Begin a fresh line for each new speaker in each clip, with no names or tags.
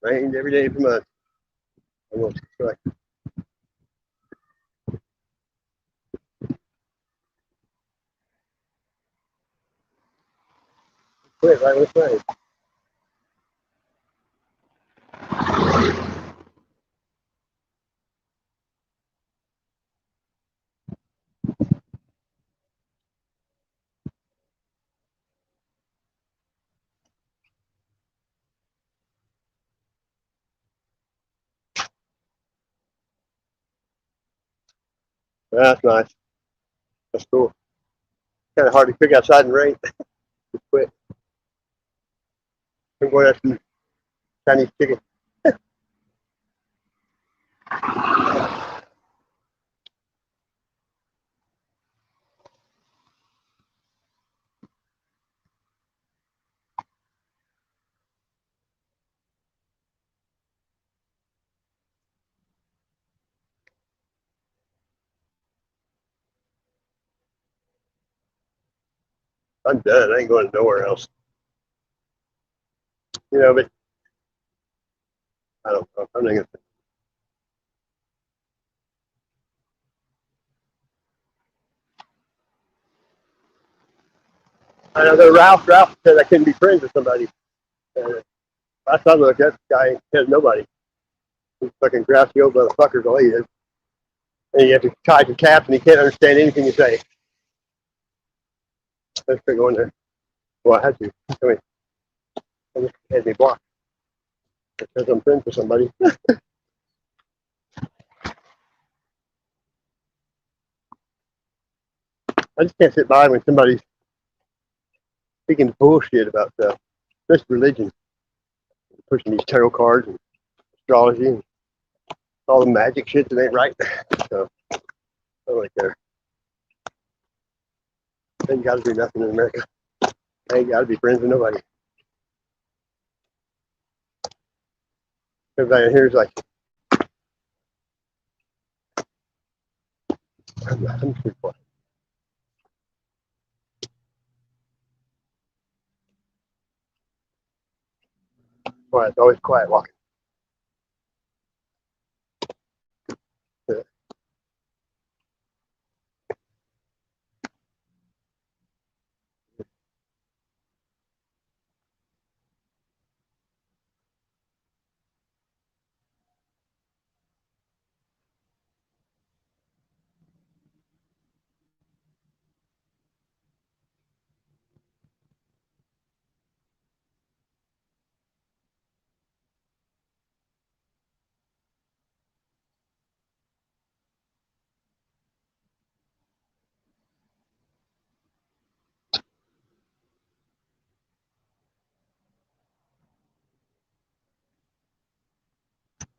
Rained every day for months. Almost like quit right when it's rain. That's nice. That's cool. Kind of hard to pick outside in the rain. Just quit. I'm going after some Chinese chicken. I'm done. I ain't going nowhere else. You know, but I don't know. I'm not gonna. I know that Ralph said I couldn't be friends with somebody. I thought, look, that guy has nobody. He's fucking grouchy old motherfucker, all he is. And you have to tie your cap, and he can't understand anything you say. Let's go in there. Well, I had to. I mean, I just had me blocked because I'm friends with somebody. I just can't sit by when somebody's speaking bullshit about stuff, just religion, pushing these tarot cards and astrology and all the magic shit that ain't right. So, I don't really care. Ain't got to do nothing in America. Ain't got to be friends with nobody. Everybody in here is like, I'm too quiet. Boy, it's always quiet walking.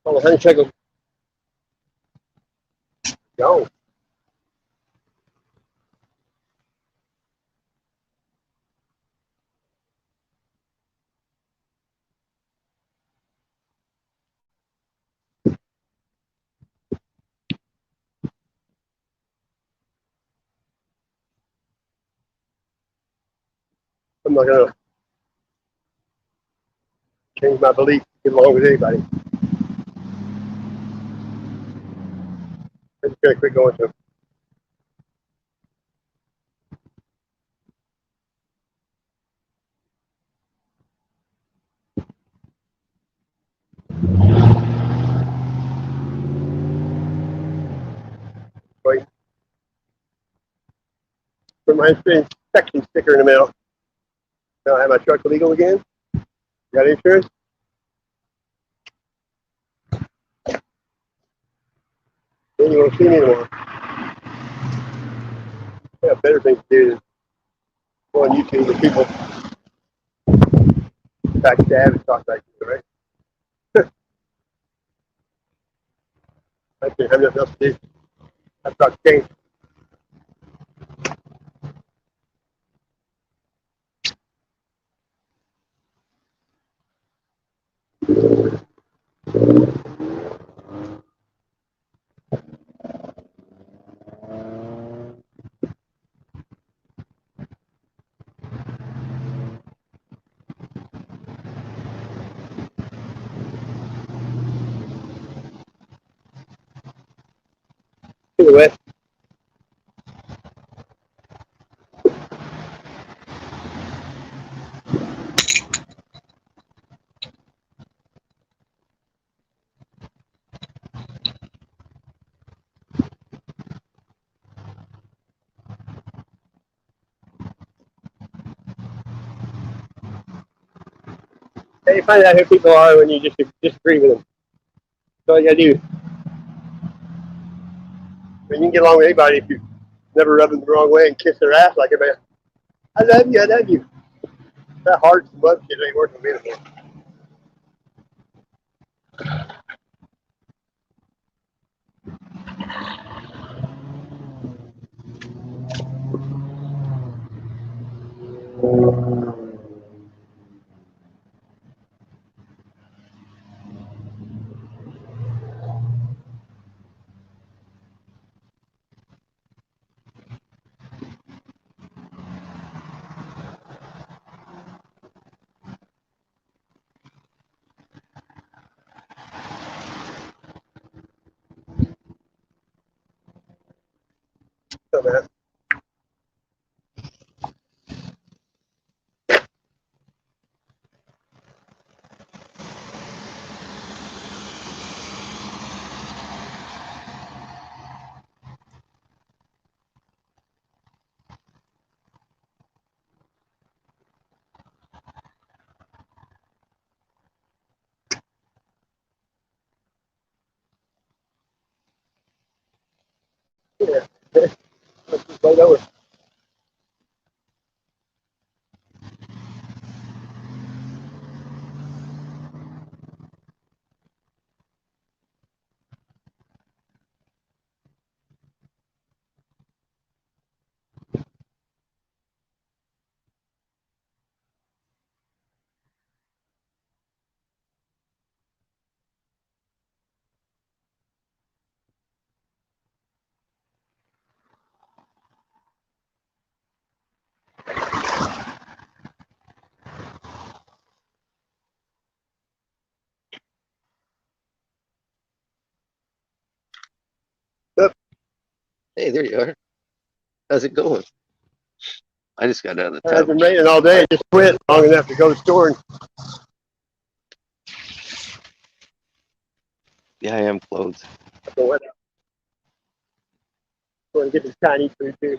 Oh, the honeysuckle gone. I'm not gonna change my belief to get along with anybody. I'm just gonna quit going to. Wait, put my inspection sticker in the mail. Now I have my truck legal again. Got insurance? Then you won't see me anymore. I have better things to do than go on YouTube with people backstab and talk like you, right? I can't have nothing else to do. I've got to change. Anyway, you find out who people are when you just disagree with them. That's all you gotta do. I mean, you can get along with anybody if you never rub them the wrong way and kiss their ass like everybody. I love you, I love you. That hard smug shit ain't working with me anymore. So, man. Yeah. Let's just go over. Yep.
Hey, there you are. How's it going? I just got out of the
It's
tub.
been raining all day. Just quit long enough to go to the store and
Yeah, I am clothed.
go wet out. Go and get this Chinese food too.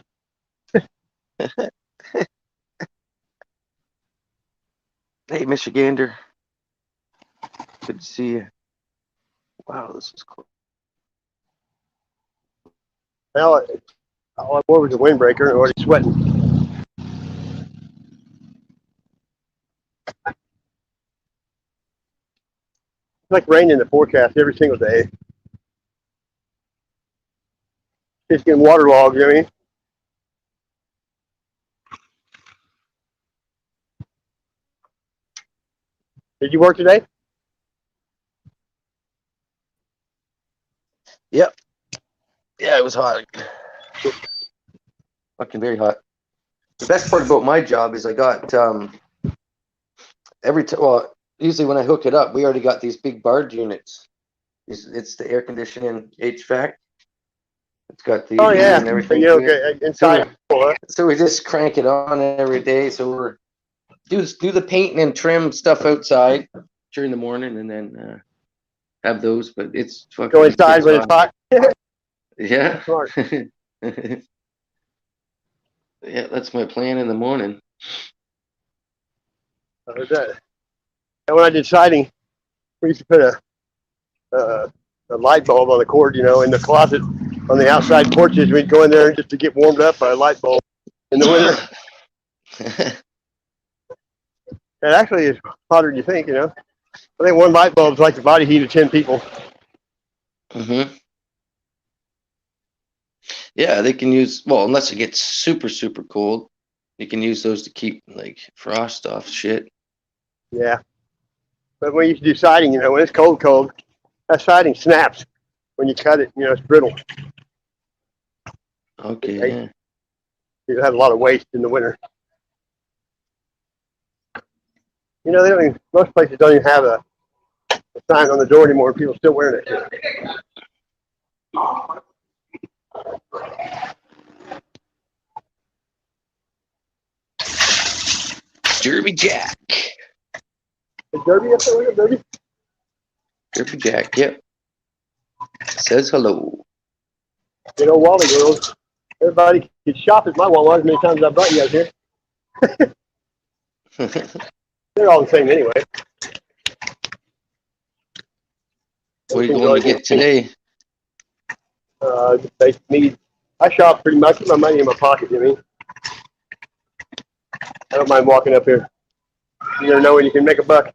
Hey, Michigander. Good to see you. Wow, this is cool.
Well, all I wore was a windbreaker and already sweating. It's like rain in the forecast every single day. Just getting waterlogged, you know what I mean? Did you work today?
Yep. Yeah, it was hot. Fucking very hot. The best part about my job is I got well, usually when I hook it up, we already got these big barge units. It's the air conditioning HVAC. It's got the
Oh yeah,
and everything.
you know, okay, inside.
So we just crank it on every day. So we're do the painting and trim stuff outside during the morning, and then have those. But it's fucking
Go inside when it's hot.
Yeah.
Smart.
Yeah, that's my plan in the morning.
I heard that. And when I did siding, we used to put a light bulb on the cord, you know, in the closet on the outside porches. We'd go in there just to get warmed up by a light bulb in the winter. It actually is hotter than you think, you know. I think one light bulb's like the body heat of 10 people.
Mm-hmm. Yeah, they can use, well, unless it gets super, super cold, you can use those to keep like frost off shit.
Yeah. But when you do siding, you know, when it's cold, that siding snaps. When you cut it, you know, it's brittle.
Okay, yeah.
You have a lot of waste in the winter. You know, they don't even, most places don't even have a sign on the door anymore. People still wearing it.
Derby Jack.
Is Derby up there with it, Derby?
Derby Jack, yep. Says hello.
You know, Wally girls. Everybody can shop at my Walmart as many times as I brought you guys here. They're all the same anyway.
What are you going to get today?
They need. I shop pretty much with my money in my pocket, you mean? I don't mind walking up here. You never know when you can make a buck.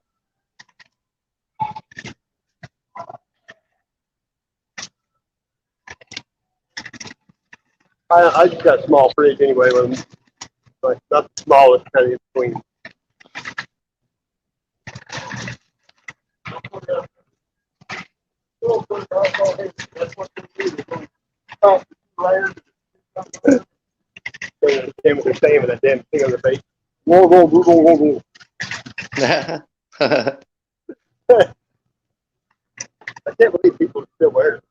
I just got a small fridge anyway, but not the smallest, kind of in between. Same what they're saying with that damn thing on their face. Whoa, whoa, whoa, whoa, whoa, whoa. I can't believe people still wear it.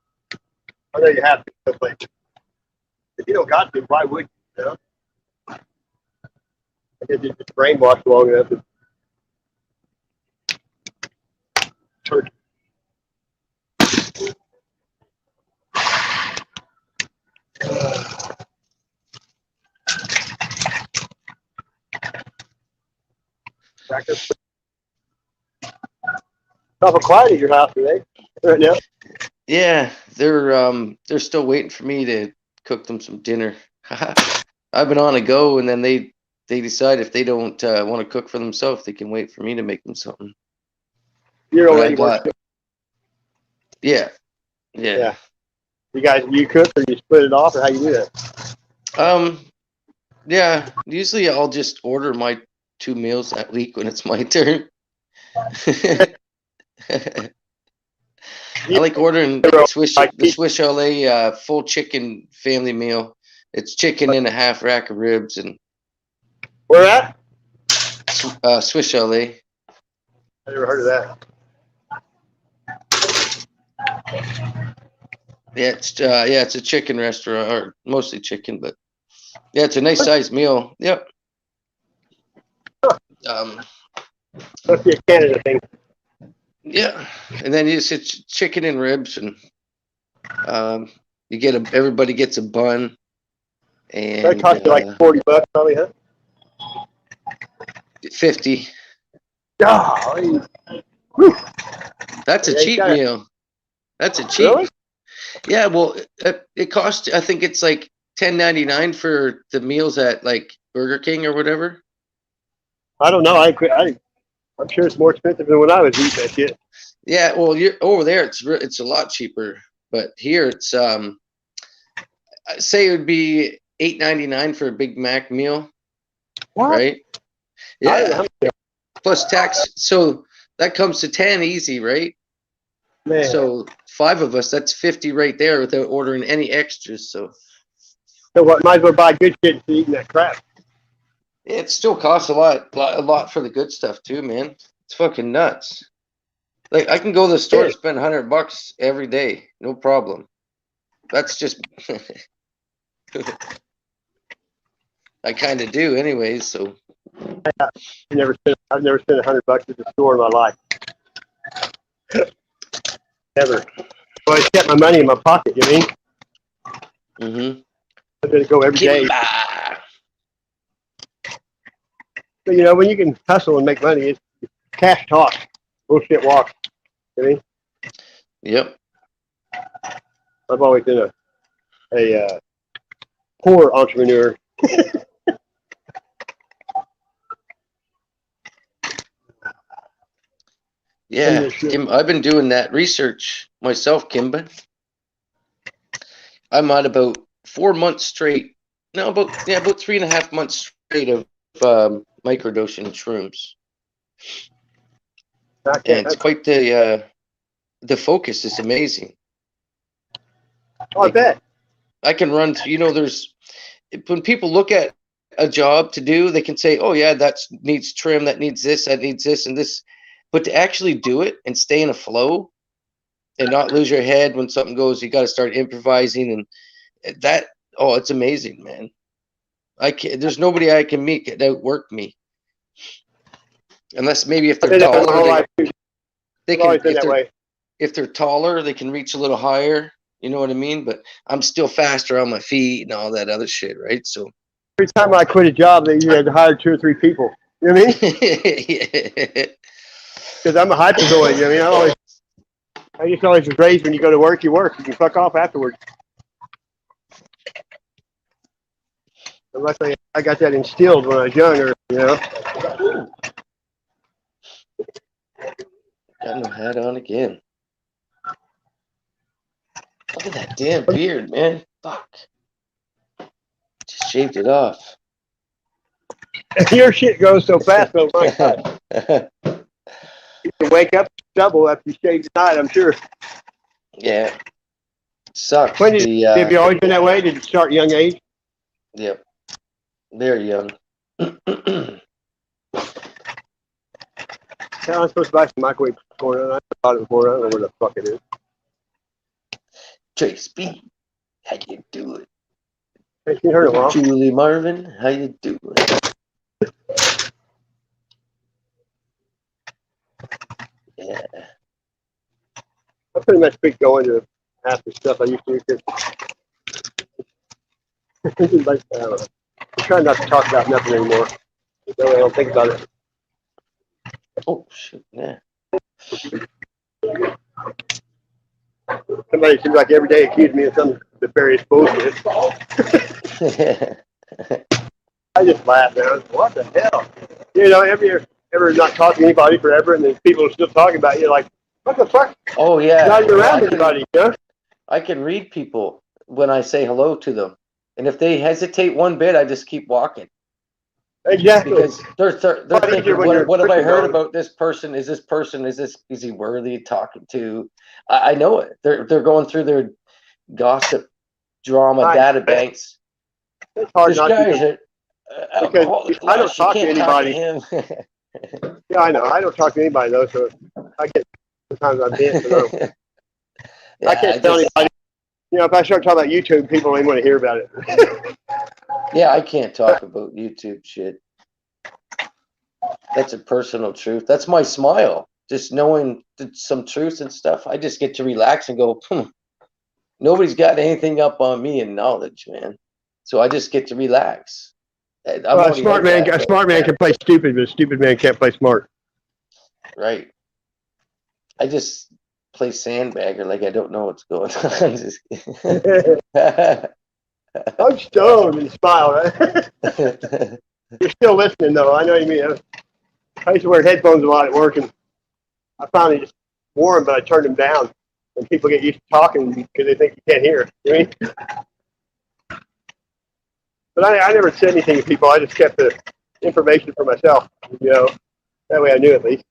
I know you have to, but if you don't got to, why would you? You know? I guess you're just brainwashed long enough to church. Awful quiet at your house today, right now.
Yeah, they're still waiting for me to cook them some dinner. I've been on a go, and then they decide if they don't want to cook for themselves, they can wait for me to make them something.
You're already working.
Yeah.
You cook or you split it off, or how you do that?
Yeah. Usually I'll just order my 2 meals that week when it's my turn. I like ordering the Swiss Chalet full chicken family meal. It's chicken and a half rack of ribs and.
Where at?
Swiss Chalet.
I never heard of that.
Yeah, it's a chicken restaurant, or mostly chicken, but yeah, it's a nice sized meal. Yep.
Must be a Canada thing.
Yeah, and then it's chicken and ribs, and you get everybody gets a bun, and
that cost you like $40 probably, huh?
50.
Golly.
That's a cheap meal. That's a cheap.
Really?
Yeah, well, it costs. I think it's like $10.99 for the meals at like Burger King or whatever.
I don't know. I'm sure it's more expensive than when I was eating that shit.
Yeah, well, you're over there. It's a lot cheaper, but here it's I'd say it would be $8.99 for a Big Mac meal.
What?
Right? Yeah. Plus tax, so that comes to 10 easy, right?
Man.
So 5 of us, that's 50 right there without ordering any extras. So
what? Might as well buy good shit instead of eating that crap.
It still costs a lot for the good stuff too, man. It's fucking nuts. Like I can go to the store and spend $100 every day, no problem. That's just I kind of do, anyways. So
I've never spent $100 at the store in my life. Never. Well, I kept my money in my pocket. You mean?
Mm-hmm.
I'm gonna go every day. So, you know, when you can hustle and make money, it's cash talk, bullshit walk. You know?
Yep.
I've always been a poor entrepreneur.
Yeah, Kim, I've been doing that research myself, Kimba. I'm at about 4 months straight. No, about 3.5 months straight of microdosing shrooms. And it's quite the focus is amazing.
Oh, I bet.
I can run through, you know, when people look at a job to do, they can say, oh yeah, that needs trim, that needs this, and this. But to actually do it and stay in a flow and not lose your head when something goes, you got to start improvising, and that, oh, it's amazing, man. There's nobody I can meet that outwork me. Unless maybe if
I've
they're
been that way my whole
taller,
life, too.
they
I've
can.
always been that way.
If they're taller, they can reach a little higher. You know what I mean? But I'm still faster on my feet and all that other shit, right? So
Every time I quit a job, they usually had to hire 2 or 3 people. You know what I mean?
yeah.
Because I'm a hyperzoid. You know what I mean? I just always was raised when you go to work, you work. You can fuck off afterwards. Unless I got that instilled when I was younger, you know.
Got no hat on again. Look at that damn beard, man. Fuck. Just shaved it off.
Your shit goes so fast, though. My God. You can wake up double after you shave the night, I'm sure.
Yeah. Sucks.
Have you always been that way? Did you start young age?
Yep. Very young.
Yeah, I'm supposed to buy some microwave corn. I thought it was more. I don't know where the fuck it is.
Trace B, how you doing?
Hey, you heard it well.
Julie Marvin, how you doing? Yeah.
I pretty much quit going to half the stuff I used to do because like, I don't know. I'm trying not to talk about nothing anymore. So I don't think about it.
Oh shit, yeah.
Somebody seems like every day accused me of some nefarious bullshit. I just laugh, man. What the hell? You know, ever not talk to anybody forever, and then people are still talking about you, like, what the fuck?
Oh yeah.
Not even around anybody, you know?
I can read people when I say hello to them, and if they hesitate one bit, I just keep walking.
Exactly.
Because they're thinking, what have I heard about this person? Is he worthy of talking to? I know it. They're going through their gossip drama data banks.
It's hard
This
not
guy's
to. Because I don't talk to anybody. Yeah, I know. I don't talk to anybody though, so I get sometimes I'm bent.
Yeah,
I can't tell anybody. You know, if I start talking about YouTube, people don't even want to hear about it.
Yeah, I can't talk about YouTube shit. That's a personal truth. That's my smile. Just knowing some truth and stuff. I just get to relax and go, nobody's got anything up on me in knowledge, man. So I just get to relax.
Well, a smart man can play stupid, but a stupid man can't play smart.
Right. I just play sandbagger like I don't know what's going on. Just
I'm stoned and smile, right? You're still listening, though. I know what you mean. I used to wear headphones a lot at work, and I finally just wore them, but I turned them down. And people get used to talking because they think you can't hear. You know what I mean? But I never said anything to people. I just kept the information for myself. You know, that way I knew at least.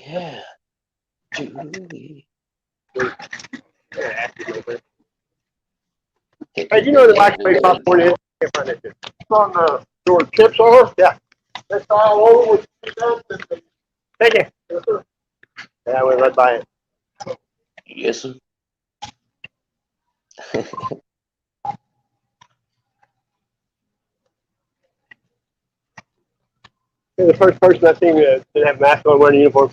Yeah. Julie.
Hey, do you know the microwave popcorn is? I can't find that shit. It's on the door chips on. Yeah. That's all over. Take it. Yeah, I went right by it.
Yes, sir.
You're the first person I've seen that didn't have a mask on wearing a uniform.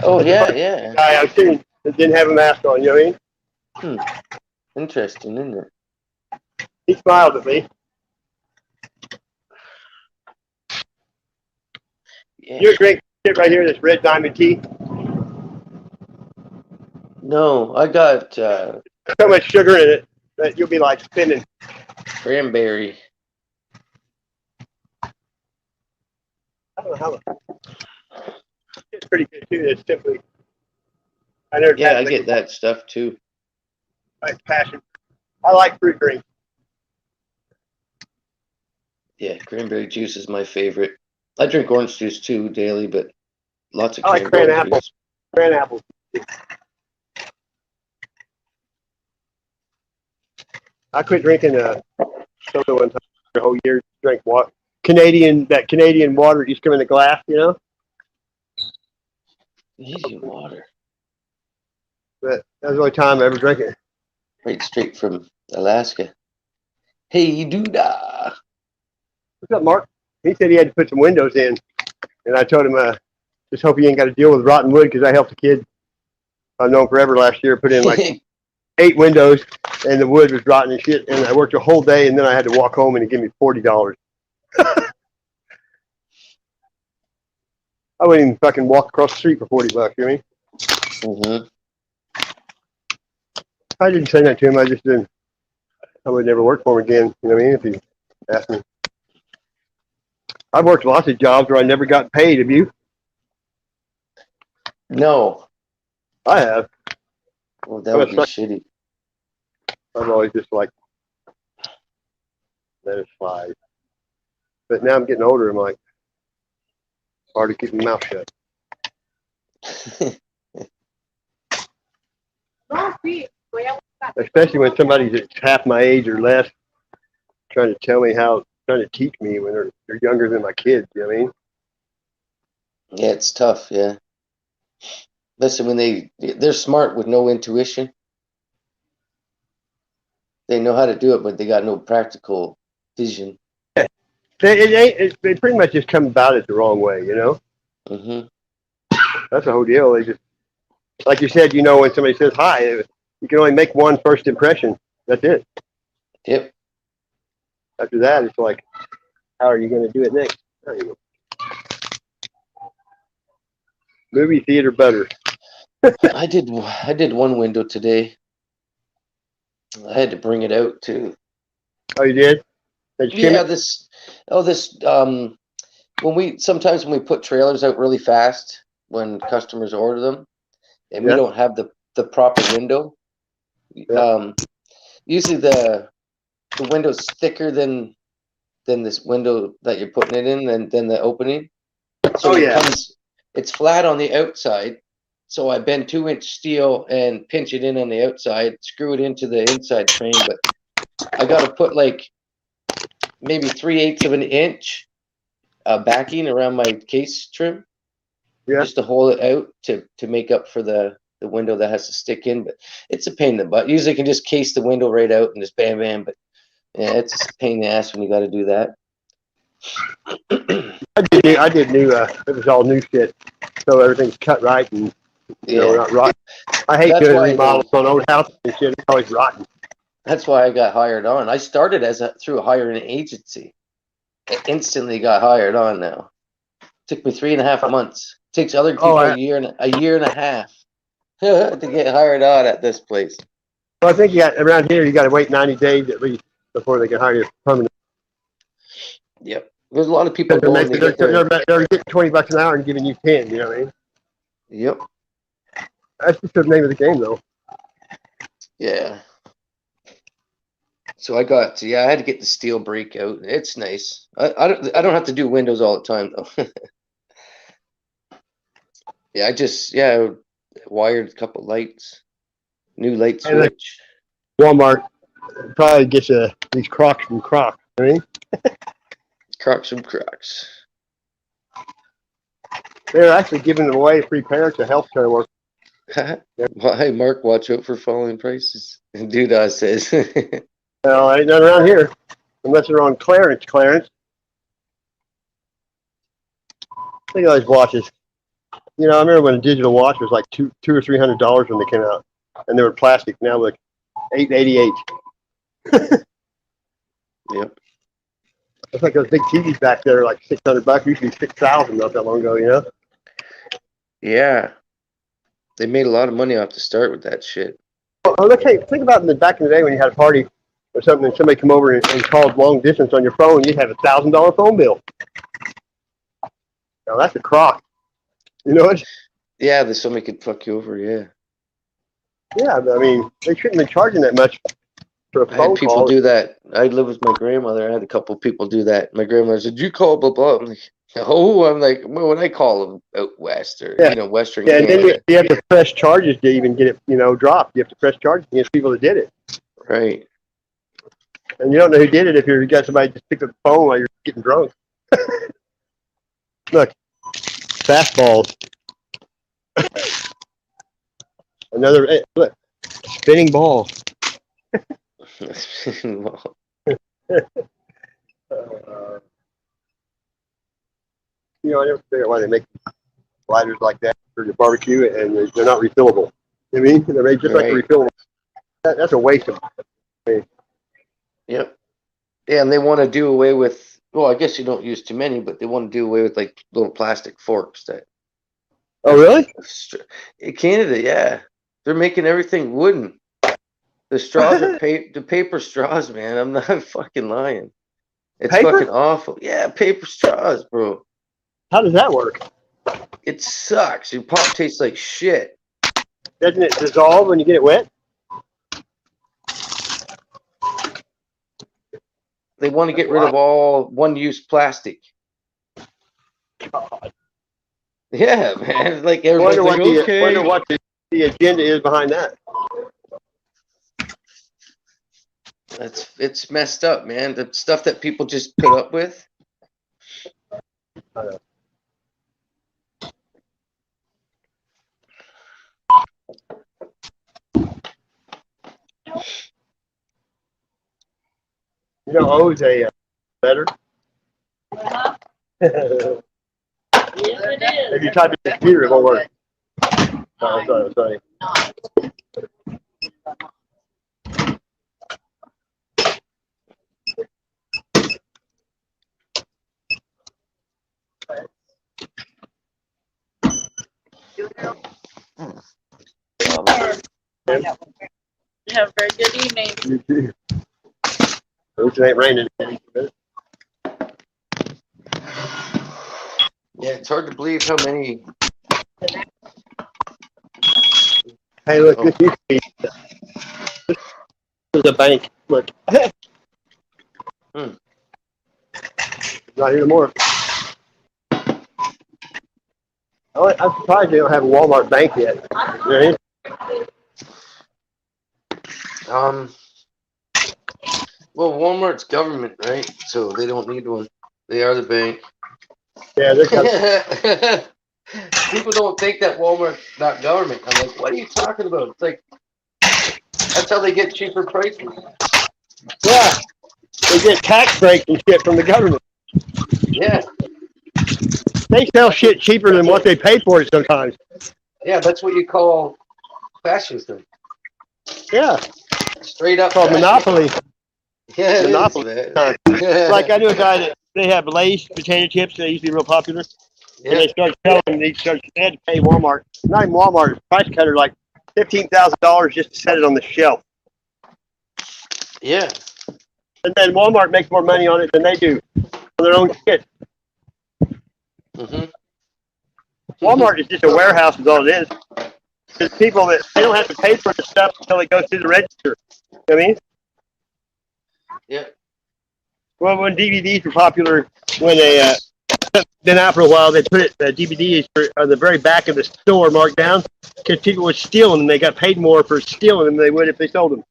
Oh, yeah, yeah.
Guy I've seen that didn't have a mask on, you know what I mean?
Interesting, isn't it?
He smiled at me.
Yeah.
You're drink shit right here, this red diamond tea.
No, I got
so much sugar in it that you'll be like spinning.
Cranberry.
I don't know how. It's pretty good too. It's simply. I never.
Yeah, I get that stuff too.
Like passion. I like fruit drinks.
Yeah, cranberry juice is my favorite. I drink orange juice too daily, but lots of
I like cran apples. Cran apples. I quit drinking soda one time for a whole year. Drank water. That Canadian water used to come in a glass, you know.
Canadian water.
But that was the only time I ever drank it.
Right straight from Alaska. Hey, doodah.
What's up, Mark? He said he had to put some windows in, and I told him, just hope he ain't got to deal with rotten wood because I helped a kid I've known forever last year put in like 8 windows, and the wood was rotten and shit. And I worked a whole day, and then I had to walk home, and he gave me $40. I wouldn't even fucking walk across the street for $40. You know what I mean? I didn't say that to him. I just didn't. I would never work for him again. You know what I mean? If he asked me. I've worked lots of jobs where I never got paid. Have you?
No.
I have.
Well, that would be shitty.
I've always just like let it slide. But now I'm getting older. I'm like hard to keep my mouth shut. Especially when somebody's that's half my age or less trying to tell me how, trying to teach me when they're younger than my kids. You know what I mean?
Yeah, it's tough. Yeah. Listen, when they're smart with no intuition. They know how to do it, but they got no practical vision.
Yeah. They pretty much just come about it the wrong way, you know?
Mm-hmm.
That's the whole deal. They just, like you said, you know, when somebody says hi, you can only make one first impression. That's it.
Yep.
After that, it's like, how are you going to do it next? Movie theater butter.
I did one window today. I had to bring it out too.
Oh, you did?
Yeah, sometimes when we put trailers out really fast when customers order them, and we don't have the proper window. Usually the window's thicker than this window that you're putting it in, than the opening. So it's flat on the outside. So I bend 2-inch steel and pinch it in on the outside, screw it into the inside frame, but I got to put like maybe 3/8 of an inch backing around my case trim, just to hold it out to make up for the window that has to stick in. But it's a pain in the butt. Usually I can just case the window right out and just bam, bam. But yeah, it's a pain in the ass when you got to do that.
I did new. It was all new shit, so everything's cut right and not rotten. I hate doing remodels on old houses and shit. It's always rotten.
That's why I got hired on. I started through a hiring agency. I instantly got hired on. Now took me 3.5 months. Takes other people a year and a half to get hired on at this place.
Well, I think around here you got to wait 90 days at least before they can hire you permanent.
Yep. There's a lot of people
they're getting $20 an hour and giving you 10. You know what I mean?
Yep.
That's just the name of the game, though.
Yeah. So I had to get the steel break out. It's nice. I don't have to do windows all the time though. Yeah, I wired a couple lights, new light switch.
Walmart probably gets these Crocs from Crocs. I mean,
Crocs from Crocs.
They're actually giving them away free pairs to healthcare workers.
Well, hey, Mark, watch out for falling prices. Doodah says.
Well, ain't none around here unless they're on clearance. Look at those watches. You know, I remember when a digital watch was like $200 or $300 when they came out, and they were plastic. Now like $888.
Yep.
It's like those big TVs back there, like $600. Used to be $6,000 not that long ago. You know.
Yeah. They made a lot of money off the start with that shit.
Well, think about back in the day when you had a party or something, and somebody come over and called long distance on your phone, you'd have a $1,000 phone bill. Now that's a crock. You know what?
Yeah, somebody could fuck you over. Yeah.
Yeah, I mean, they shouldn't be charging that much for a phone call.
I had people do that. I lived with my grandmother. I had a couple people do that. My grandmother said, "You call blah blah." I'm like, "Oh," I'm like, "Well, when I call them out west or Western Canada."
And then you have to press charges to even get it, dropped. You have to press charges against people that did it.
Right.
And you don't know who did it if you got somebody just pick up the phone while you're getting drunk. Look, fastballs. Look, spinning balls. Yeah, uh, I never figure out why they make lighters like that for your barbecue, and they're not refillable. I mean, they're made just like a
Right.
refillable. That's a waste of money.
Yep. Yeah, and they want to do away with. Well, I guess you don't use too many, but they want to do away with like little plastic forks that.
Oh, really?
In Canada, yeah, they're making everything wooden. The straws are the paper straws, man. I'm not fucking lying. It's
Paper?
fucking awful. Yeah, paper straws, bro.
How does that work?
It sucks. Your pop tastes like shit.
Doesn't it dissolve when you get it wet?
They want to get rid of all one-use plastic.
God.
Yeah, man. Like
I
everybody's
wonder
like,
what,
okay.
wonder what the agenda is behind that.
It's messed up, man. The stuff that people just put up with.
I know. O's a letter.
Uh-huh.
If
Yes, it is.
you type it in the computer, it won't work. Oh, sorry.
You have a very good evening.
You too. At least it ain't raining.
Yeah, it's hard to believe how many.
Hey, look, this used to be. This was a bank. Look.
Hmm.
Not here anymore. I'm surprised they don't have a Walmart bank yet. Right?
Well, Walmart's government, right? So they don't need one. They are the bank.
Yeah, they're kind of,
People don't think that Walmart's not government. I'm like, what are you talking about? It's like, that's how they get cheaper prices.
yeah. They get tax breaks and shit from the government.
Yeah.
They sell shit cheaper than what they pay for it sometimes.
Yeah, that's what you call fascism.
Yeah.
Straight up.
It's called
fascism.
monopoly.
Yeah, it
Monopoly.
is, man.
Like I knew a guy that they have Lay's potato chips. They used to be real popular.
Yeah.
And they started selling. They had to pay Walmart, not even Walmart, price cutter like $15,000 just to set it on the shelf.
Yeah.
And then Walmart makes more money on it than they do on their own shit.
Mm-hmm.
Walmart is just a warehouse, is all it is. Because people that they don't have to pay for the stuff until it goes through the register. You know what I mean?
Yeah.
Well, when DVDs were popular, when they been out for a while, they put DVDs on the very back of the store marked down because people were stealing them. They got paid more for stealing them than they would if they sold them.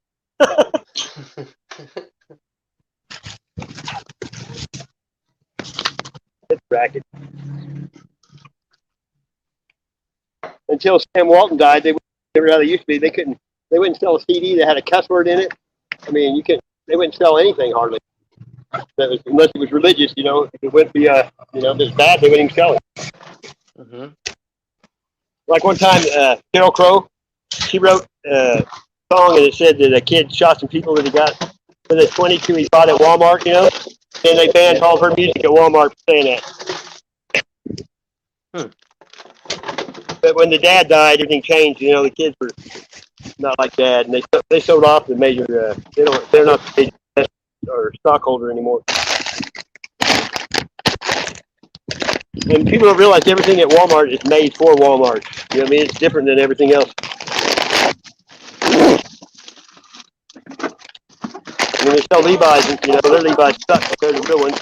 It's racket. Until Sam Walton died, they were how they used to be. They wouldn't sell a CD that had a cuss word in it. I mean, they wouldn't sell anything hardly. Unless it was religious, If it wouldn't be, if it's bad, they wouldn't even sell it.
Mm-hmm.
Like one time, Sheryl Crow, she wrote a song and it said that a kid shot some people that he got for the 22 he bought at Walmart, and they banned all of her music at Walmart for saying that. But when the dad died, everything changed. The kids were not like dad, and they sold off the major. They're not the major or stockholder anymore. And people don't realize everything at Walmart is made for Walmart. You know what I mean? It's different than everything else. When they sell Levi's, their Levi's suck compared to the real ones.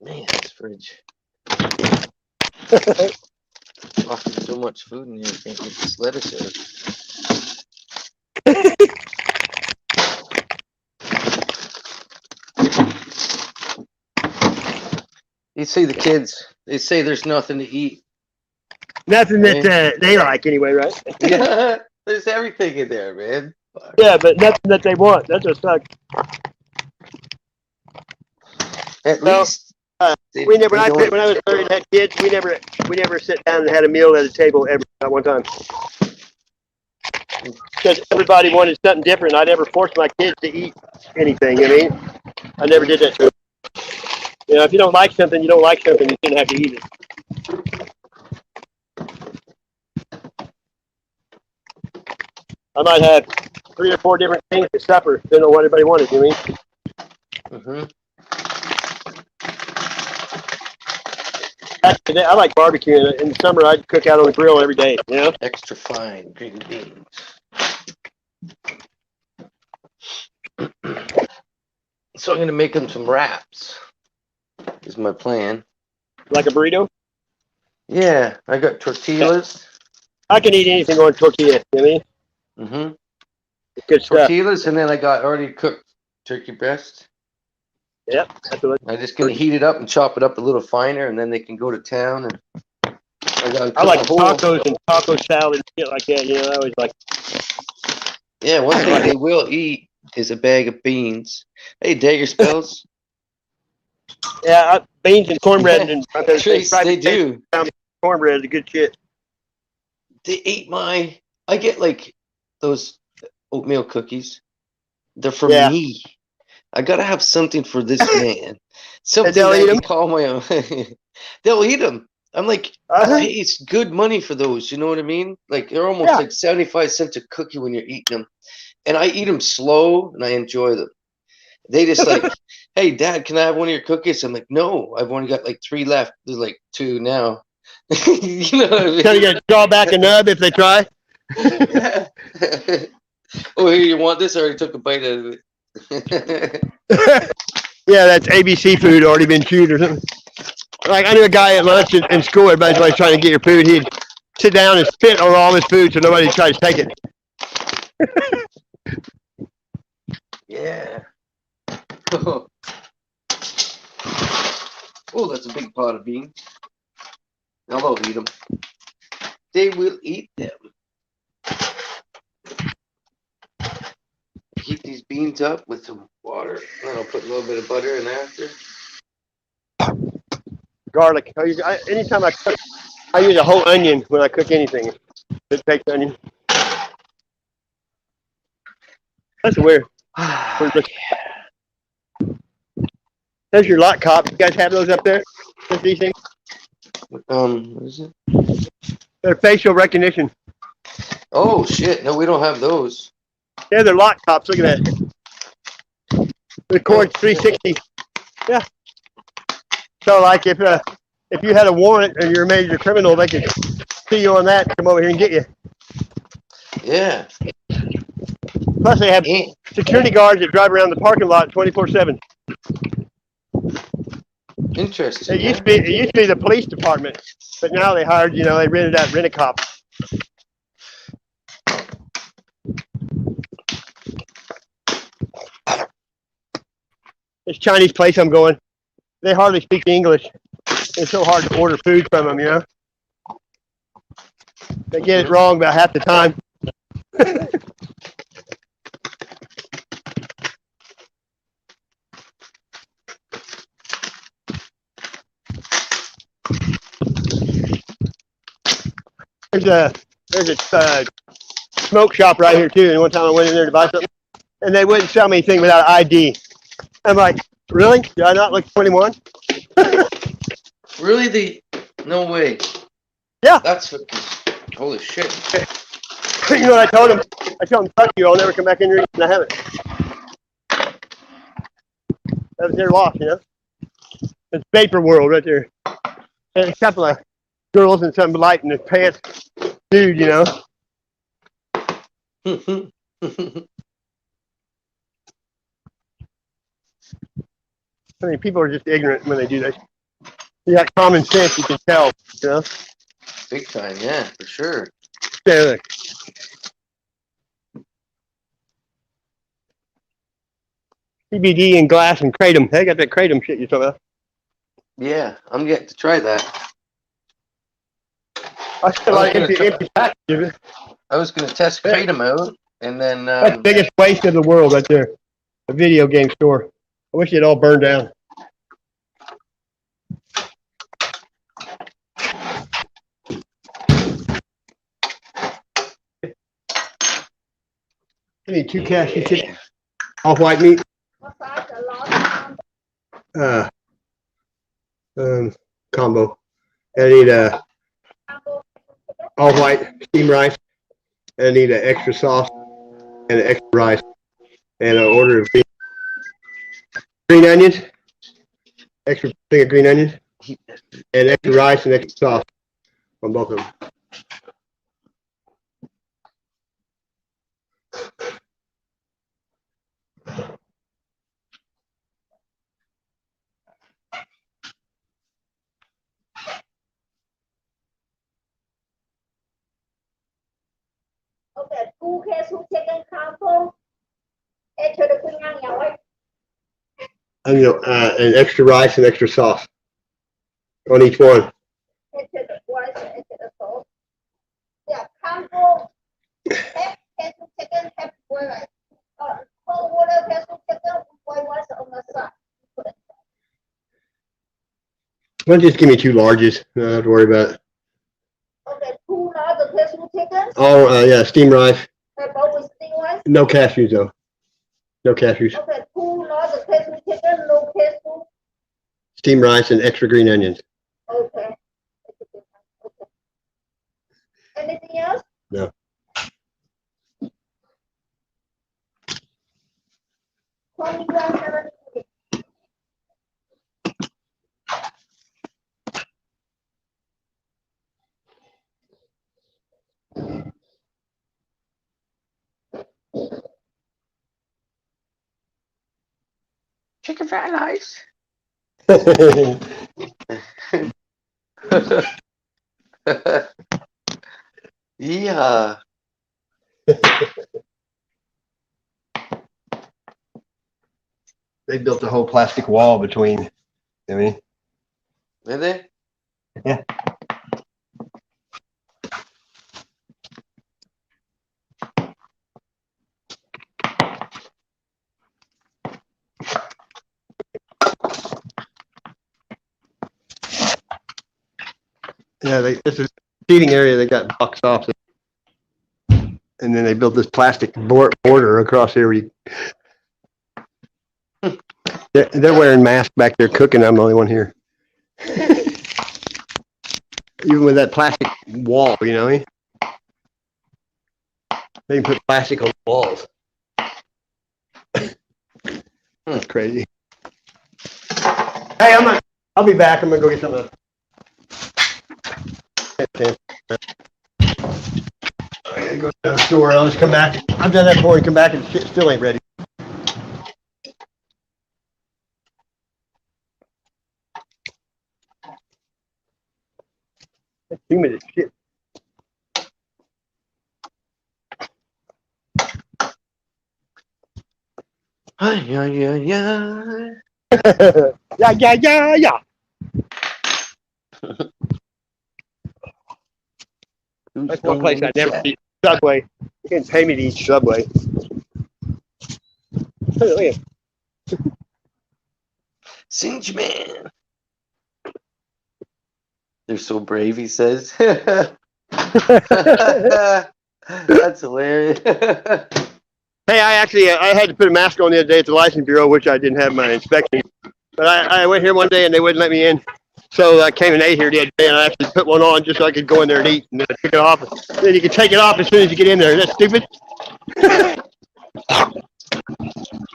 Man, this fridge. Fucking so much food in here, I can't get this lettuce out. You see the kids, they say there's nothing to eat.
Nothing that they like anyway, right?
Yeah, there's everything in there, man.
Yeah, but nothing that they want. That's a suck.
At
No,
least they,
when I
they don't.
when I was 30 and had kids, we never sit down and had a meal at a table ever, not one time. Because everybody wanted something different. I never forced my kids to eat anything. I mean, I never did that to them. You know, if you don't like something, you don't like something. You shouldn't have to eat it. I might have 3 or 4 different things at supper. Didn't know what everybody wanted. You know what I mean? I like barbecue. In the summer, I'd cook out on the grill every day. You know?
Extra fine green beans. So I'm gonna make them some wraps. Is my plan.
Like a burrito.
Yeah, I got tortillas.
I can eat anything on tortilla. You know what I mean?
Mm-hmm.
Good stuff.
Tortillas, and then I got already cooked turkey breast.
Yep. That's what
I'm just gonna heat it up and chop it up a little finer, and then they can go to town. And
I like tacos and taco salad and shit like that. You know, I always like.
Yeah, one thing they will eat is a bag of beans. Hey, Dagger Spells.
Yeah, beans and cornbread and
Trace, they do.
Cornbread is a good shit.
They ate my. I get like those oatmeal cookies. They're for me. I gotta have something for this man. Something that I can call my own. They'll eat them. I'm like, I pay good money for those. You know what I mean? Like they're almost like 75 cents a cookie when you're eating them, and I eat them slow and I enjoy them. They just like, hey, Dad, can I have one of your cookies? I'm like, no, I've only got like 3 left. There's like 2 now. You know what I mean?
So you gotta draw back a nub if they try.
Yeah. Oh, here, you want this? I already took a bite out of it.
Yeah, that's ABC food already been chewed or something. Like I knew a guy at lunch in school. Everybody's always trying to get your food. He'd sit down and spit on all his food so nobody tries to take it.
Yeah. Oh, that's a big pot of beans. Now they'll eat them. They will eat them. Heat these beans up with some water. Then I'll put a little bit of butter in after.
Garlic. Anytime I cook, I use a whole onion when I cook anything. Just take the onion. That's weird. There's your lot cop. You guys have those up there? These things?
What is it?
They're facial recognition.
Oh shit! No, we don't have those.
Yeah, they're lot cops. Look at that. Record 360. Yeah. So like if you had a warrant and you're a major criminal, they could see you on that and come over here and get you.
Yeah.
Plus they have security guards that drive around the parking lot 24/7.
Interesting.
It used to be the police department, but now they hired, they rented out rent-a-cop. This Chinese place I'm going, they hardly speak English. It's so hard to order food from them, They get it wrong about half the time. There's a smoke shop right here too. And one time I went in there to buy something, and they wouldn't sell me anything without ID. I'm like, really? Do I not look 21?
Really? No way.
Yeah.
That's holy shit.
You know what I told him? I told him, fuck you, I'll never come back in here and I haven't. That was their loss, It's Vapor World right there. And a couple of girls and some light in the pants. Dude, I mean, people are just ignorant when they do that. You got common sense, you can tell,
Big time, yeah, for sure.
Yeah. CBD and glass and kratom. They got that kratom shit you're talking about.
Yeah, I'm getting to try that.
I still like empty packages.
I was going to test kratom out. And then
That's the biggest waste of the world right there. A video game store. I wish it all burned down. I need 2 cashew chicken, all white meat. Combo. And I need all white steamed rice. And I need an extra sauce and an extra rice. And an order of green onions. Extra thing of green onions. And extra rice and extra sauce on both of them.
Okay, 2 cashew chicken combo. Extra the queen ăn nhiều ấy.
And extra rice and extra sauce on each one.
Extra the rice, extra the sauce. Yeah, combo. Half cashew chicken, half boiled rice. Cold water cashew chicken, boiled rice on the side.
Why don't you just give me 2 larges? I don't have to worry about it.
Okay, 2 large cashew chicken.
Oh, yeah, steamed rice.
Both with steamed rice.
No cashews, though. No cashews.
Okay, 2 large cashew chicken, no cashew.
Steamed rice and extra green onions.
Okay. Okay. Anything else?
No.
chicken fried rice. Yeah.
They built a whole plastic wall between. I mean,
Did they?
yeah. Yeah, this is seating area. They got boxed off, and then they built this plastic border across here. They're wearing masks back there cooking. I'm the only one here. Even with that plastic wall, you know, they can put plastic on the walls. That's crazy. Hey, I'll be back. I'm gonna go get something. I gotta go to the store. I'll just come back. I've done that before. You come back and shit still ain't ready. 2 minutes. Shit.
Yeah.
Yeah. That's one place I never eat. Subway. You can pay me to eat Subway. Look at
Singe man. They're so brave, he says. That's hilarious.
Hey, I had to put a mask on the other day at the license bureau, which I didn't have my inspection. But I went here one day and they wouldn't let me in. So I came and ate here the other day and I actually put one on just so I could go in there and eat. And then I took it off. Then you can take it off as soon as you get in there. Is that stupid?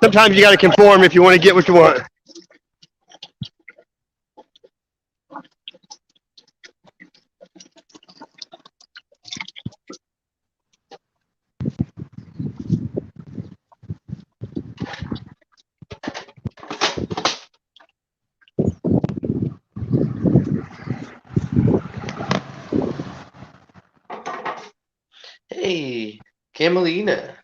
Sometimes you got to conform if you want to get what you want.
Hey, Camelina.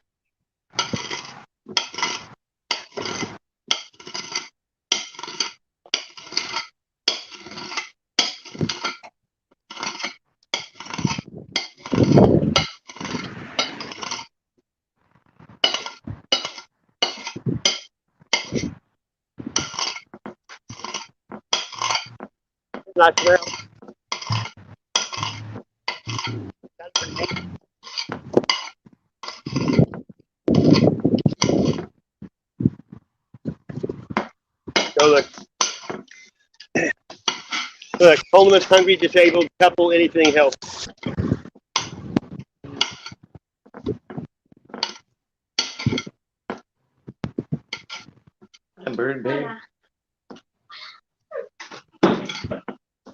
nice smell. That's pretty neat. So look. Look, homeless, hungry, disabled, couple, anything helps.
Hi, bird babe.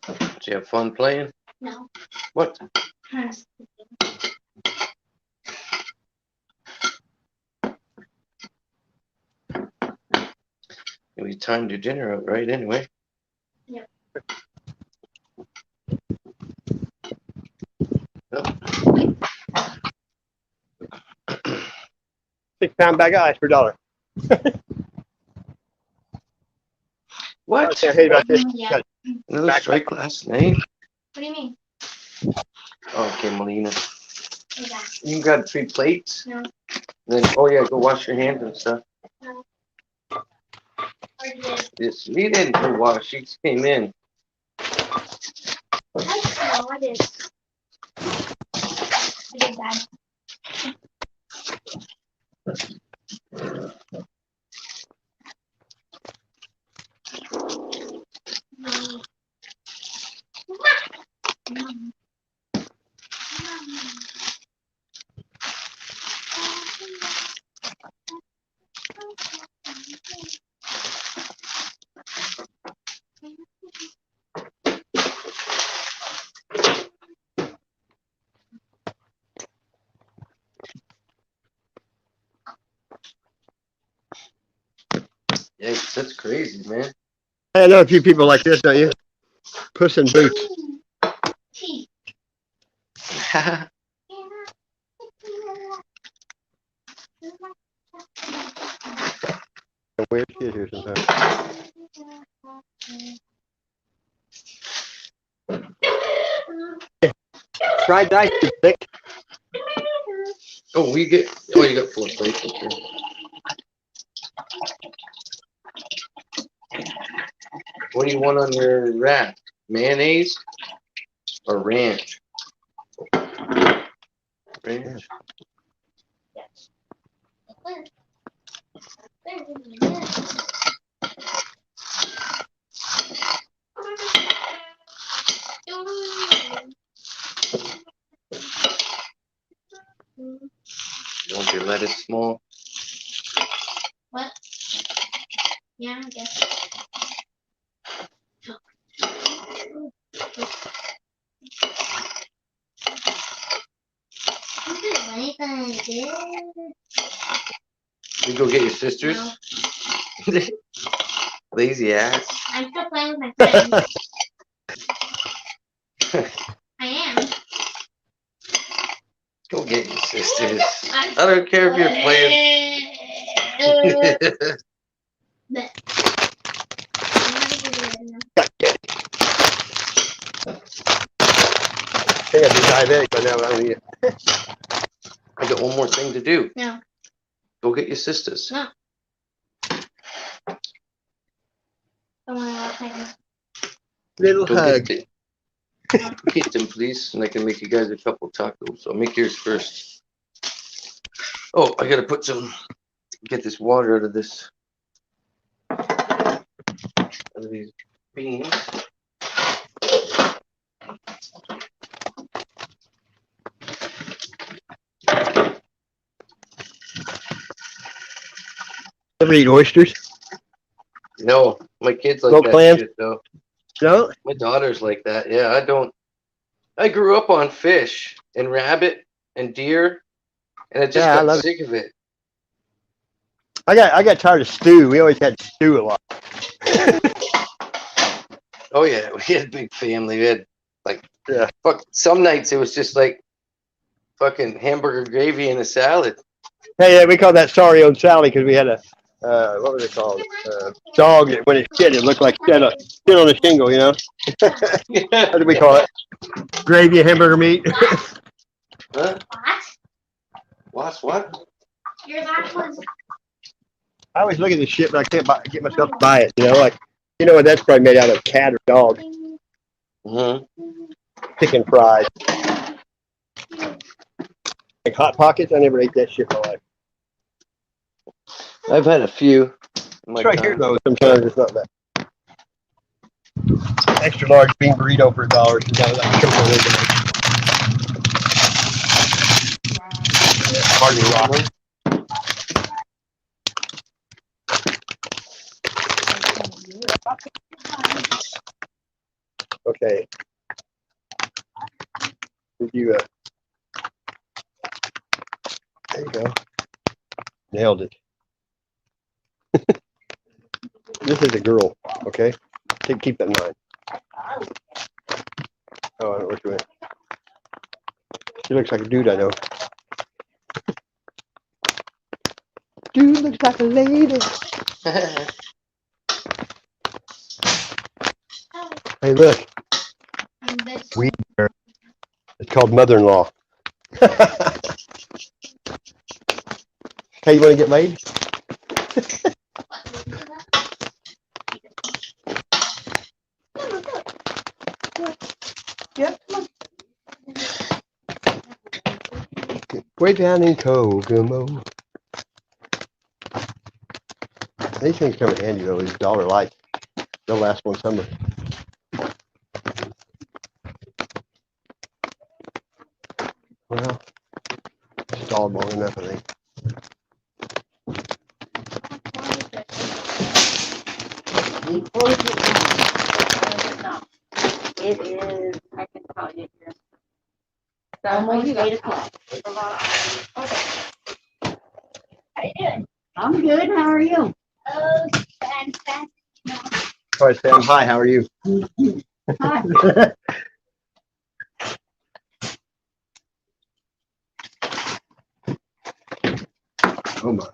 Did you have fun playing?
No.
What? We timed your dinner out right anyway.
Yep.
Oh.
6-pound bag of ice for $1.
What?
I hate about this.
Yeah.
Another strike last night?
What do you mean?
Okay, Melina.
What is that?
You got 3 plates?
No.
Then, oh yeah, go wash your hands and stuff.
No. Or did
Yes, we didn't go wash. She just came in.
I did. I did that. No. No.
Yikes, that's crazy, man.
Hey, I know a few people like this, don't you? Puss in Boots.
Teeth.
Weird shit here sometimes. Fried ice is thick.
Oh, you got 4 plates. Okay. What do you want on your wrap? Mayonnaise or ranch? Ranch.
Yes.
You want your lettuce small?
What? Yeah, I guess.
You go get your sisters?
No.
Lazy ass.
I'm still playing with my friends. I am.
Go get your sisters. I don't care if you're playing.
But
I think I'd be diabetic by now, but I don't eat it.
I got one more thing to do.
No.
Go get your sisters.
No. I want to play.
Little
Go
hug.
get them. Get them, please, and I can make you guys a couple tacos. So I'll make yours first. Oh, I gotta get this water out of these beans.
Ever eat oysters?
No, my kids like
No
that
clams?
shit though.
No?
My daughter's like that. Yeah, I don't. I grew up on fish and rabbit and deer, and I just
Yeah, I
got
love it.
sick of it.
I got tired of stew. We always had stew a lot.
Oh yeah, we had a big family. We had
Yeah.
some nights it was just like fucking hamburger gravy and a salad.
Hey, we called that sorry old Sally because we had a what was it called? Dog that when it shit, it looked like shit on a shingle, you know? What do we call it? Gravy and hamburger meat.
Huh?
What?
What?
Your last was.
I always look at this shit, but I can't get myself to buy it, you know? Like, you know what? That's probably made out of cat or dog.
Hmm.
chicken fried. Like Hot Pockets, I never ate that shit in my life.
I've had a few. in my
It's right here
time.
though. Sometimes it's not bad. Extra large bean burrito for $1. Pardon me, Rock. Okay. Did you? There you go. Nailed it. This is a girl. Okay. Keep that in mind. Oh, I don't know which way. She looks like a dude I know. Dude looks like a lady. Hey, look. Weed. It's called mother-in-law. Hey, you want to get laid? Yeah. Way down in Kokomo. These things come in handy though. These dollar lights. They'll last one summer. Well, stalled long enough, I think.
It is, I can tell you here. Almost 8 o'clock.
How you doing?
I'm good, how are you?
Oh, fantastic.
All right, Sam. Hi, how are you?
Hi.
Oh my.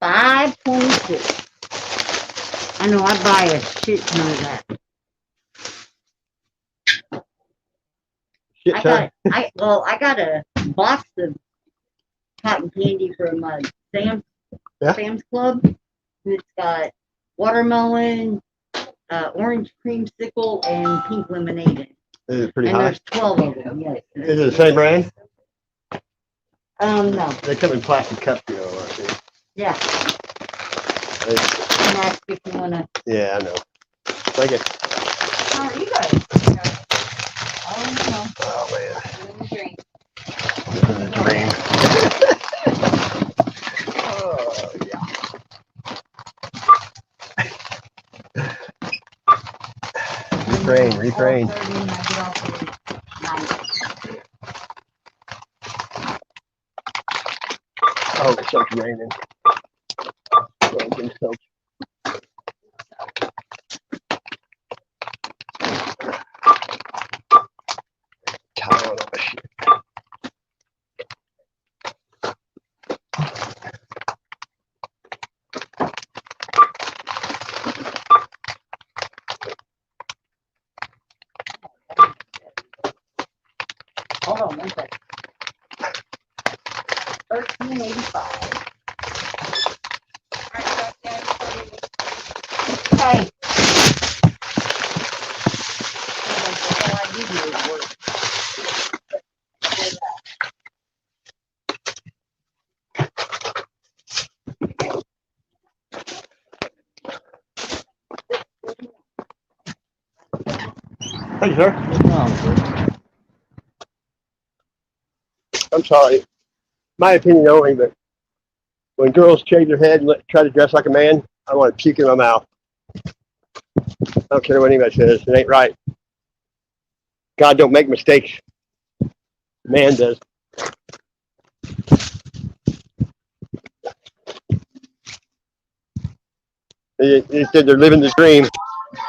$5.26. I know I buy a shit ton of that.
Shit,
I
son.
got a box of cotton candy from Sam's
Yeah.
Sam's Club. It's got watermelon, orange creamsicle, and pink lemonade in it.
Is it pretty
And
high?
there's 12 of them. Yes.
Is it the same brand?
No.
They come in plastic cups, you know. I think.
Yeah.
They-
And ask if you wanna.
Yeah, I know. Thank you.
How are you guys? Oh
Oh man,
no. Drink.
this is a dream. Oh yeah. Refrain.
12:30 and I get off at 9.
Oh, it starts raining. So I'm getting soaked. Towel on my shit.
Hold on one second. 1385. Hey. All I do here is work.
Thank you, sir. I'm sorry. My opinion only, but when girls shave their head and try to dress like a man, I want to puke in my mouth. I don't care what anybody says. It ain't right. God don't make mistakes. Man does. They said they're living the dream.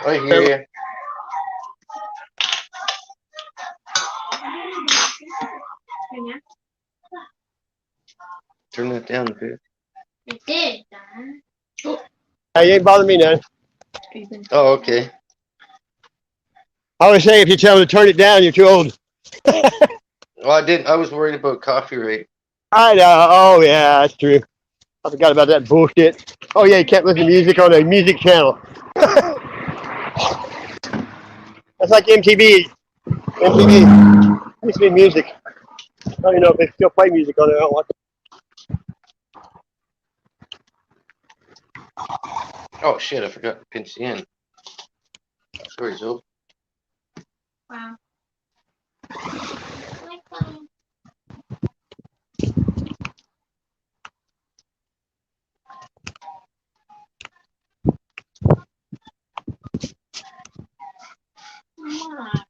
I hear you. Turn that down a bit.
It did, Donna.
Hey, you ain't bothering me none.
Oh, okay.
I always say if you tell them to turn it down, you're too old.
Well, I didn't. I was worried about copyright.
I know. Oh, yeah, that's true. I forgot about that bullshit. Oh, yeah, you can't listen to music on a music channel. That's like MTV. MTV used to be music. I don't even know if they still play music on there. I don't watch it.
Oh shit! I forgot to pinch the end. Sorry, Zoe.
Wow. Like, Mama.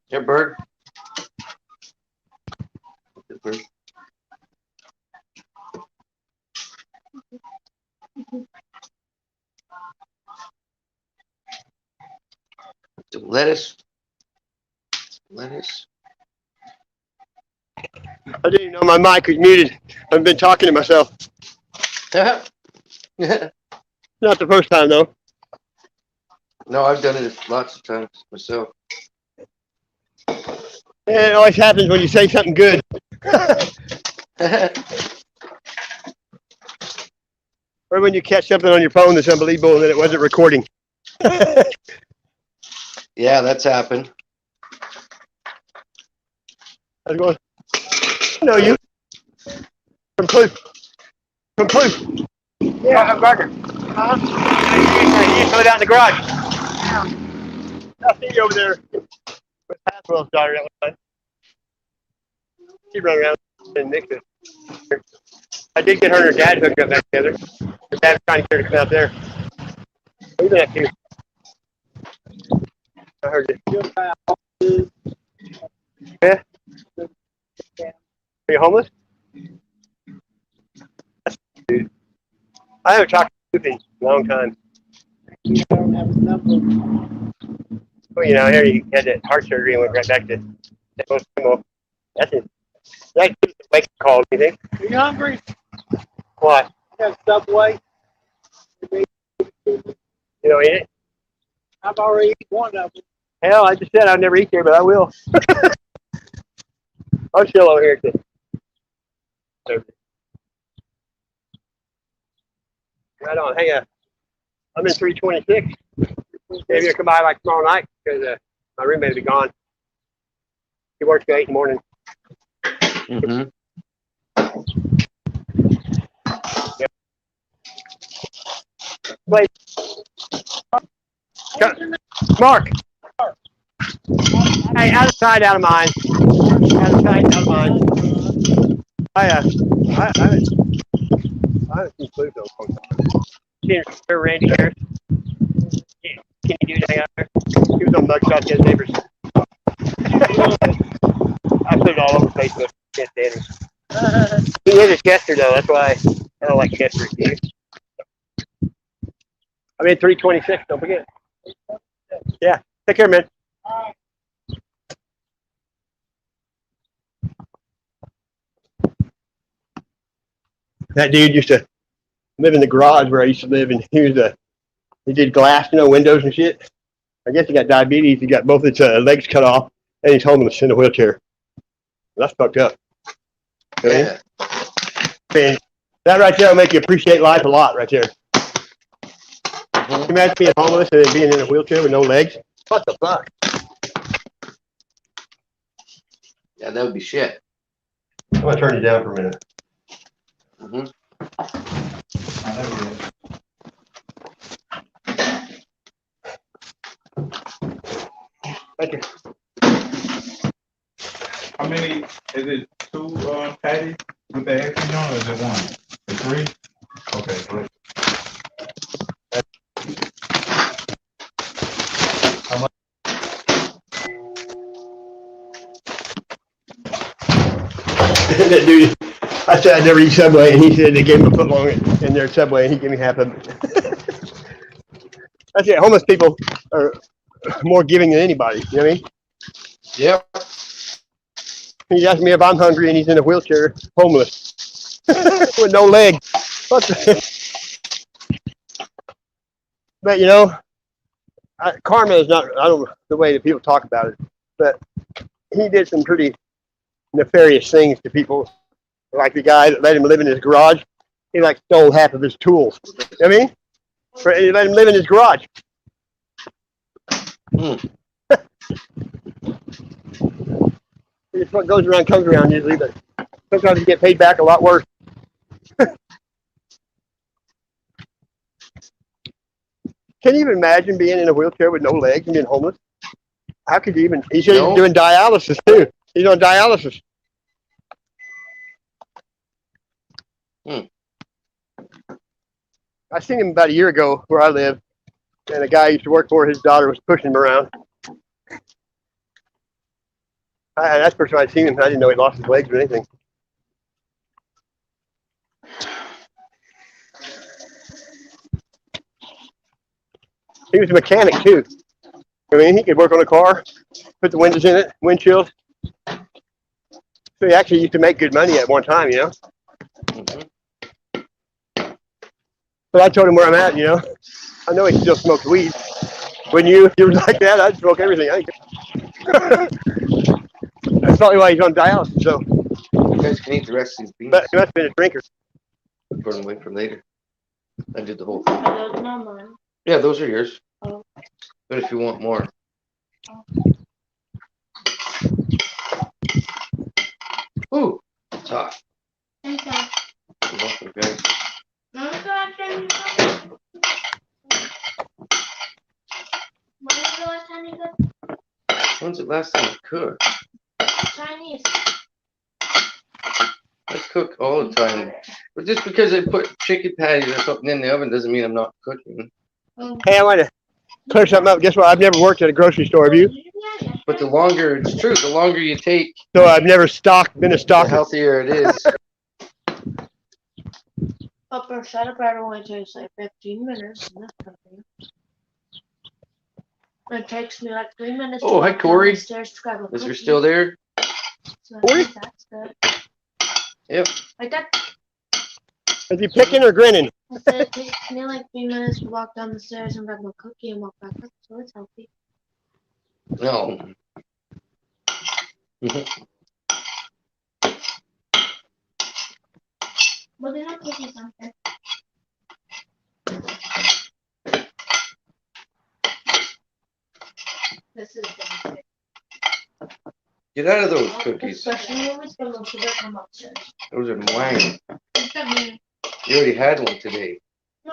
Here, bird. Good bird. Some lettuce. Lettuce.
I didn't even know my mic was muted. I've been talking to myself.
No,
Not the first time, though.
I've done it lots of times myself.
It always happens when you say something good. Or when you catch something on your phone that's unbelievable and then it wasn't recording.
Yeah, that's happened.
I was going, I know you. From Clue. From Clue. Yeah, Gardner. Huh? You coming out in the garage. I see you over there with Haswell's daughter that one time. She ran around and Nick. I did get her and her dad hooked up back together. Her dad was trying to get her to come out there. Look at that too. I heard it. Yeah. Are you homeless? Dude. I haven't talked to you in a long time. Well, you know, here you had that heart surgery and went right back to that's it. That gives the wake call, do you think?
Are you hungry?
Why?
You got Subway?
You don't eat it?
I've already eaten one of them.
Hell, I just said I'd never eat there, but I will. I'm still over here too. Right on. Hey, I'm in 326. Maybe you'll come by like tomorrow night because my roommate will be gone. He works till 8 in the morning.
Mm-hmm.
Yep. Wait. Mark. Hey, out of sight, out of mind. Out of sight, out of mind. I haven't seen Pluto in a long time. Seen Randy Harris. Can you do hang out there? He was on Mugshot the other neighbors. I put it all over Facebook. Can't stand him. He is a Chester though, that's why I don't like Chester. I'm in 326, don't forget. Yeah, take care, man. That dude used to live in the garage where I used to live, and he did glass, windows and shit. I guess he got diabetes. He got both his legs cut off, and he's homeless in a wheelchair. That's fucked up.
Yeah.
And that right there will make you appreciate life a lot, right there.
Mm-hmm.
Imagine being homeless and then being in a wheelchair with no legs. What the fuck?
Yeah, that would be shit.
I'm gonna turn you down for a minute.
Mm-hmm.
Thank you.
How many, is it two patties with the extra on, or is it one? It's three? Okay, great. How much?
That dude, I said I'd never eat Subway, and he said they gave him a foot long in their Subway, and he gave me half of it. That's it. Homeless people are more giving than anybody. You know what I mean?
Yep.
He asked me if I'm hungry, and he's in a wheelchair, homeless, with no leg. What the? But karma is not. I don't the way that people talk about it. but he did some pretty nefarious things to people. Like the guy that let him live in his garage, he like stole half of his tools. I mean, he let him live in his garage. It's what goes around comes around usually, but sometimes you get paid back a lot worse. Can you even imagine being in a wheelchair with no legs and being homeless? How could you even? He said
No.
he's doing dialysis too. He's on dialysis. I seen him about a year ago where I live, and a guy I used to work for, his daughter was pushing him around. That's the first time I'd seen him. I didn't know he lost his legs or anything. He was a mechanic too. I mean, he could work on a car, put the windows in it, windshield. So he actually used to make good money at one time, you know. But I told him where I'm at, you know. I know he still smokes weed. Wouldn't you? If you were like that, I'd smoke everything. That's probably why he's on dialysis. So,
You guys can eat the rest of these beans.
but he must have been a drinker.
Put them away for later. I did the whole thing.
Are those not mine?
Yeah, those are yours.
Oh.
But if you want more. Ooh, it's hot.
Okay.
You're welcome, guys.
No, it's not Chinese food. When was the last time you cooked
When's the last time you cooked?
Chinese?
I cook all the time. But just because I put chicken patties or something in the oven doesn't mean I'm not cooking.
Hey, I want to clear something up. Guess what? I've never worked at a grocery store. Have you?
But the longer, it's true, the longer you take,
So I've never been a
the
stalker.
healthier it is.
But for shut bread only takes like 15 minutes in this country. It takes me like 3 minutes
Oh, hi,
walk down
Corey.
the stairs to grab a
Is there
cookie.
still there?
So I
Corey?
think that's good.
Yep.
Like that,
Is he picking or grinning?
I said it takes me like 3 minutes to walk down the stairs and grab a cookie and walk back up, so it's healthy.
No.
But they don't cookies on here. This is good.
Get out of those cookies.
Especially when we spend most of it from upstairs.
Those are wang.
Look at me.
You already had one today.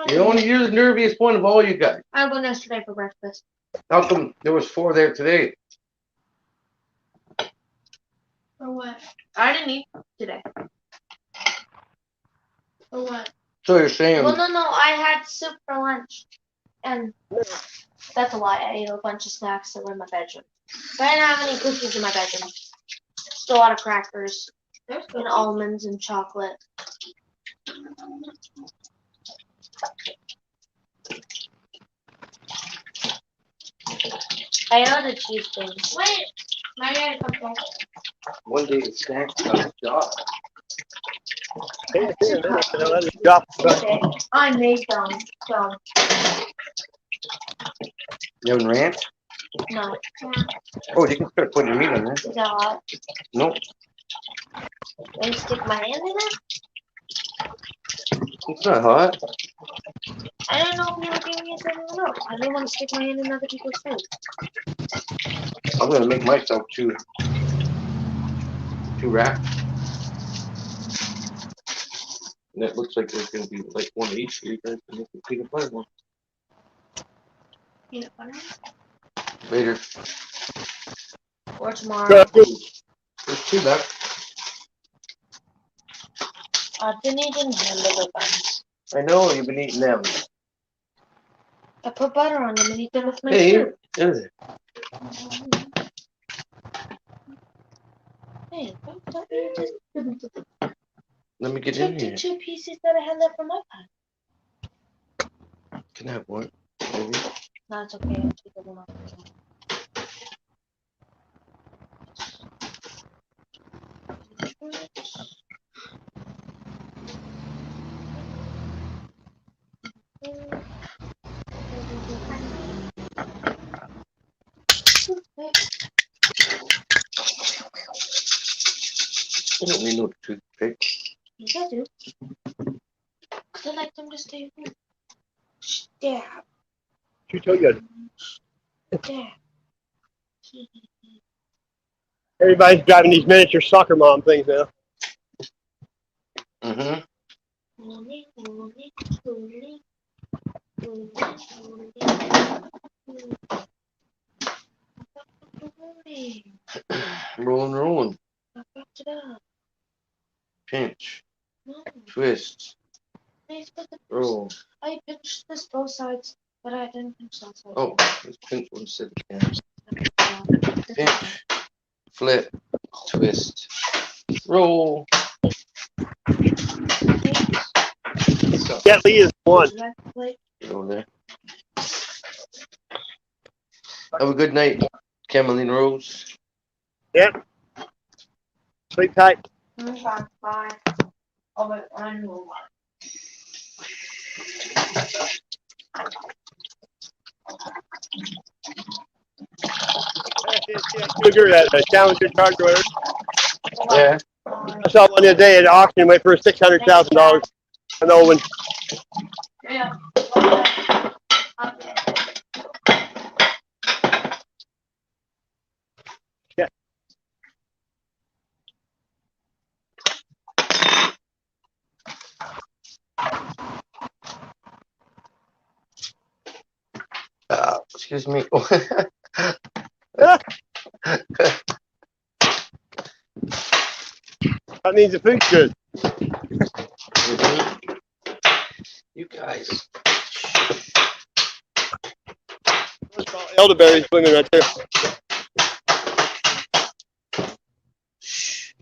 You're the nerviest one of all you guys.
I had one yesterday for breakfast.
How come there was 4 there today?
For what? I didn't eat today. For what?
So you're saying,
Well, no, I had soup for lunch. And that's a lie. I ate a bunch of snacks that were in my bedroom. But I didn't have any cookies in my bedroom. Just a lot of crackers. And almonds and chocolate. I ordered the cheese things. Wait! My dad comes back.
one day the snacks got a job.
I made them. So,
You having ranch?
no.
Oh, you can start putting your meat on there.
Is that hot?
Nope,
Let me stick my hand in it?
it's not hot.
I don't know if you were giving me something else. I didn't want to stick my hand in other people's food.
I'm gonna make myself two wraps. And it looks like there's gonna be like one of each, so you guys can make the peanut butter one.
Peanut butter?
Later.
Or tomorrow.
There's 2 left.
I've been eating hamburger buns.
I know, you've been eating them.
I put butter on them and eat them with my
Hey,
soup.
is it?
Hey, don't let me just
Let me get in
took
here.
the 2 pieces that I had left from my pie.
Can I have one? Maybe.
No, it's okay. I'll take them off.
I don't need no toothpick.
Yes, I do. Cause I like them to stay warm. Stab.
She told you.
Stab.
Everybody's driving these miniature soccer mom things now.
Mm-hmm.
Rolling, rolling, rolling, rolling, rolling.
Rolling.
I fucked it up.
Pinch.
No,
Twist.
please put the
Roll.
I pinched this both sides, but I didn't pinch that side.
Oh, let's pinch one side again. Pinch. Flip. Twist. Roll.
Yeah, Lee is one.
Go there. Have a good night, Cameline Rose.
Yep. Sleep tight.
Bye. Oh, but I know.
Sugar at the Challenger car dealer.
Yeah.
I saw one the other day at auction, went for $600,000. An old one.
Yeah.
Yeah.
Excuse me.
That means the food's good.
Mhm. You guys.
Let's call elderberries blooming right there.
Shh.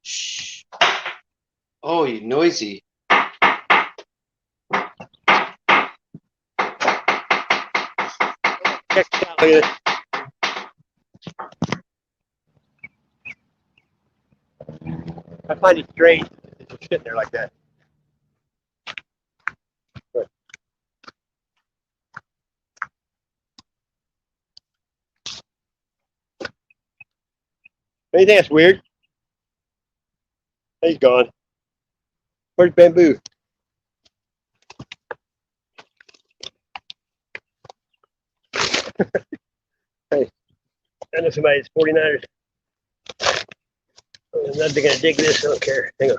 Shh. Oh, you noisy.
Check it out. Look at it. I find it strange that it's sitting there like that. But anything that's weird? He's gone. Where's Bamboo? Hey, I know somebody that's 49ers. I'm not gonna dig this. I don't care. Hang on.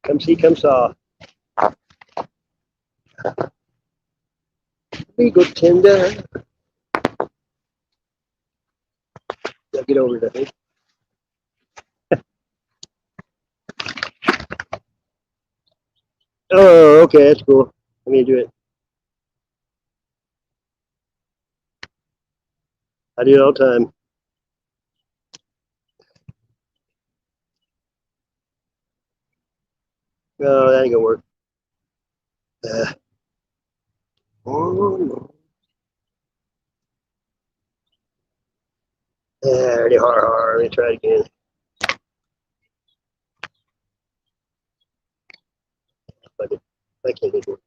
Come see, come saw. We go tender. Gotta get over it, I think. Oh, okay, that's cool. Let me do it. I do it all the time. No, that ain't gonna work. Oh, no. Already hard. Let me try it again. I can't get it.